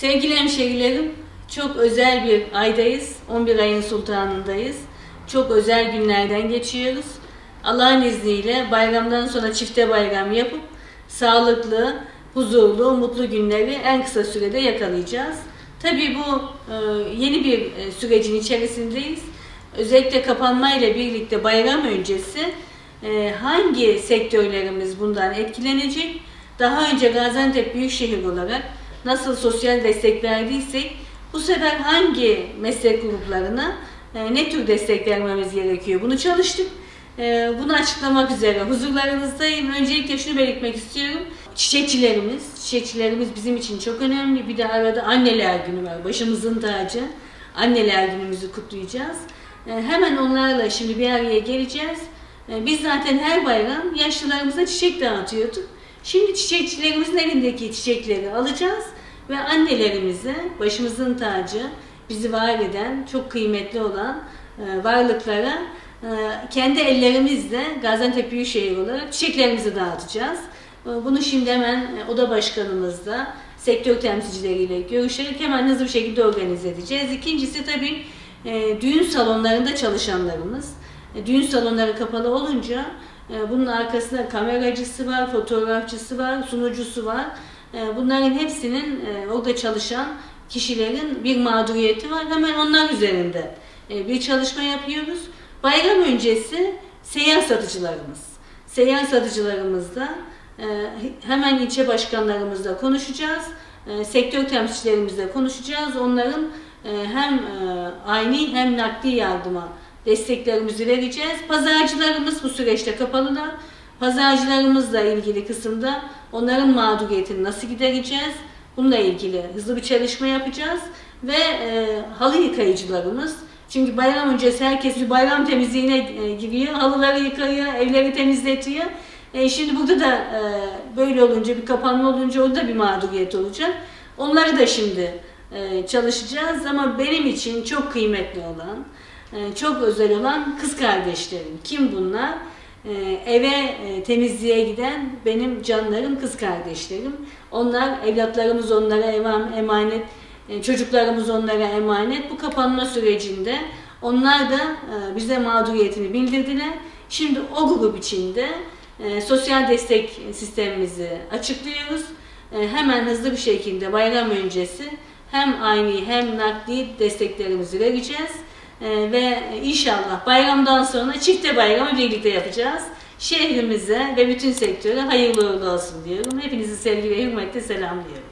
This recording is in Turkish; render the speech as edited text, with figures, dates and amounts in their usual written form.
Sevgili hemşehrilerim, çok özel bir aydayız. 11 ayın sultanındayız. Çok özel günlerden geçiyoruz. Allah'ın izniyle bayramdan sonra çifte bayram yapıp sağlıklı, huzurlu, mutlu günleri en kısa sürede yakalayacağız. Tabii bu yeni bir sürecin içerisindeyiz. Özellikle kapanmayla birlikte bayram öncesi hangi sektörlerimiz bundan etkilenecek? Daha önce Gaziantep Büyükşehir olarak nasıl sosyal destek verdiysek bu sefer hangi meslek gruplarına ne tür destek vermemiz gerekiyor? Bunu çalıştık. Bunu açıklamak üzere huzurlarınızdayım. Öncelikle şunu belirtmek istiyorum. Çiçekçilerimiz bizim için çok önemli. Bir de arada Anneler Günü var. Başımızın tacı. Anneler Günümüzü kutlayacağız. Hemen onlarla şimdi bir araya geleceğiz. Biz zaten her bayram yaşlılarımıza çiçek dağıtıyorduk. Şimdi çiçekçilerimizin elindeki çiçekleri alacağız ve annelerimize, başımızın tacı, bizi var eden, çok kıymetli olan varlıklara kendi ellerimizle Gaziantep Büyükşehir olarak çiçeklerimizi dağıtacağız. Bunu şimdi hemen oda başkanımızla, sektör temsilcileriyle görüşerek hemen hızlı bir şekilde organize edeceğiz. İkincisi tabii düğün salonlarında çalışanlarımız. Düğün salonları kapalı olunca bunun arkasında kameracısı var, fotoğrafçısı var, sunucusu var. Bunların hepsinin orada çalışan kişilerin bir mağduriyeti var. Hemen onlar üzerinde bir çalışma yapıyoruz. Bayram öncesi seyyar satıcılarımız. Seyyar satıcılarımızda hemen ilçe başkanlarımızla konuşacağız. Sektör temsilcilerimizle konuşacağız. Onların hem ayni hem nakdi yardıma desteklerimizi vereceğiz. Pazarcılarımız bu süreçte kapalılar. Pazarcılarımızla ilgili kısımda onların mağduriyetini nasıl gidereceğiz? Bununla ilgili hızlı bir çalışma yapacağız. Ve halı yıkayıcılarımız. Çünkü bayram öncesi herkes bir bayram temizliğine giriyor. Halıları yıkıyor, evleri temizletiyor. Şimdi burada da böyle olunca, bir kapanma olunca orada bir mağduriyet olacak. Onları da şimdi çalışacağız. Ama benim için çok kıymetli olan, çok özel olan kız kardeşlerim. Kim bunlar? Eve temizliğe giden benim canlarım, kız kardeşlerim. Onlar, evlatlarımız onlara emanet, çocuklarımız onlara emanet. Bu kapanma sürecinde onlar da bize mağduriyetini bildirdiler. Şimdi o grup içinde sosyal destek sistemimizi açıklıyoruz. Hemen hızlı bir şekilde bayram öncesi hem ayni hem nakdi desteklerimizi vereceğiz. Ve inşallah bayramdan sonra çifte bayramı birlikte yapacağız. Şehrimize ve bütün sektöre hayırlı uğurlu olsun diyorum. Hepinizi sevgi ve hürmetle selamlıyorum.